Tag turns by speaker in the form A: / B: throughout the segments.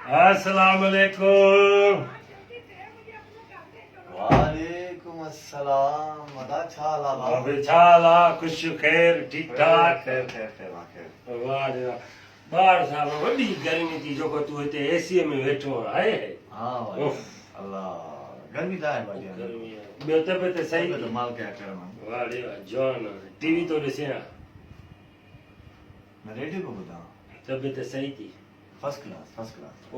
A: अस्सलाम वालेकुम।
B: वालेकुम अस्सलाम मदा छा हाल आहे
A: अबे छाला खुश खैर ठीक ठाक।
B: खैर खैर खैर मां खैर
A: वाह रे वाह। बाहर साहब वॾी गर्मी थी जेको तूं हिते एसीअ में वेठो आहे।
B: हां भाई
A: उफ,
B: अल्लाह गर्मी था है भाई
A: गर्मी आहे। ॿियो तबियत सही
B: तो
A: थी?
B: माल क्या कर मैं
A: वाह रे वाह जवान टीवी तो ॾिसे हां।
B: रेडियो को बता
A: तबियत सही थी?
B: फर्स्ट क्लास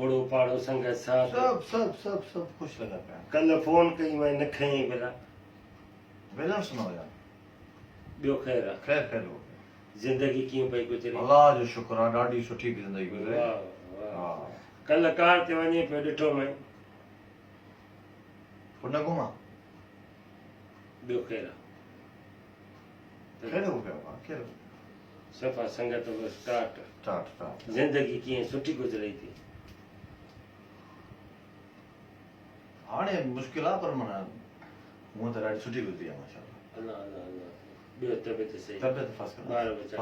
A: ओड़ो पाड़ो संगत साथ
B: सब खुश लगा पिया
A: कल्ह फोन कई मैं न खईं भला।
B: वेलण सुनो यार
A: ॿियो ख़ैर आहे?
B: खैर खैर हो
A: ज़िंदगी कीअं पई गुज़रे?
B: अल्लाह जो शुक्र आहे ॾाढी सुठी ज़िंदगी गुज़रे
A: वाह वाह।
B: हां
A: कल्ह कार ते वञे पियो ॾिठो मैं।
B: पुन घुमा
A: ॿियो ख़ैर आहे?
B: खैर हो गया खैर
A: सफ़ा संगत बि स्टार्ट।
B: स्टार्ट
A: ज़िंदगी कीअं सुठी गुज़रे थी?
B: हाणे मुश्किल आहे पर माना हूअं त ॾाढी सुठी गुज़री आहे माशाल्लाह
A: अल्लाह अल्लाह अल्लाह। ॿियो तबियत सही?
B: तबियत फर्स्ट
A: ॿार
B: क्लास
A: बच्चा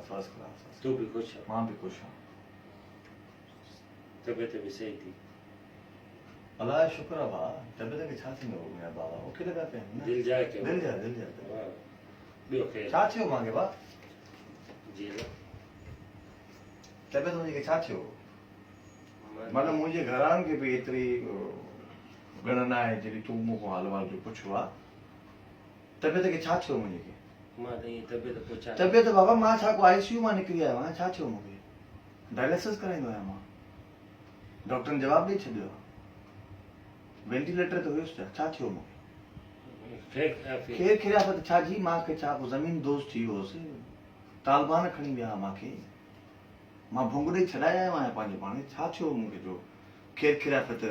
B: फर्स्ट क्लास
A: तूं बि ख़ुशि आहे?
B: मां भी खुश आहियां
A: तबियत बि सही थी?
B: अल्लाह जो शुक्र आहे भाउ तबियत खे छा थींदो मुंहिंजा बाबा मूंखे लॻा पिया आहिनि न
A: दिलि जाए कयो?
B: दिलि जा
A: वाह। ॿियो ख़ैर?
B: छा थियो मांखे भाउ
A: जी न।
B: तबियत मुंहिंजी खे छा थियो माना मुंहिंजे घरान खे बि एतिरी ॻण न आहे जहिड़ी तूं मूंखां हाल वाल जो पुछियो आहे तबियत खे छा थियो मुंहिंजे खे
A: मां त ईअं तबियत पुछां।
B: तबियत बाबा मां छा को आईसीयू मां निकिरी आयो आहियां छा थियो मूंखे डायलिसिस कराईंदो आहियां मां डॉक्टरनि जवाबु ॾेई छॾियो वेंटिलेटर ते हुयुसि छा थियो मूंखे खेर खिरापत छा जी मां खे छा पोइ ज़मीन दोस्त थी वियोसि तालिबान खणी विया मूंखे मां भुंग ॾेई छॾाए आयो आहियां पंहिंजे पाण छा थियो मूंखे जो खेर खिरापत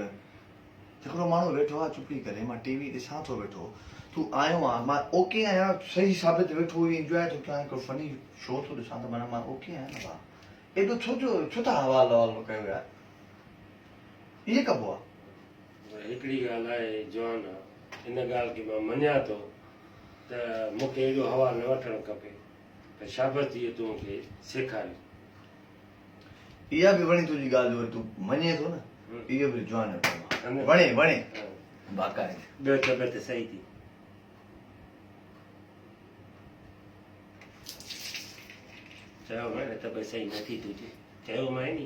B: हिकिड़ो माण्हू वेठो आहे चुपी करे मां टीवी ॾिसां थो वेठो तूं आयो आहे मां ओके आहियां सही साबित वेठो इंजॉय थो कयां हिकिड़ो फनी शो थो ॾिसां त माना मां ओके आहियां न भाउ एॾो छो था हवाल ववाल कयो यार इहे कबो आहे
A: हिकिड़ी ॻाल्हि आहे जवान आहे इन ॻाल्हि खे मां मञां थो त मूंखे एॾो हवा न वठणु खपे त शाबत इहो तूं मूंखे सेखारी।
B: इहा बि वणी तुंहिंजी ॻाल्हि जो तूं मञे थो न इहो बि जवान जो कमु आहे वणे बाक़ाइदे।
A: ॿियो तबियत सही थी? चयो मां तबियत सही नथी तुंहिंजी चयो मां नी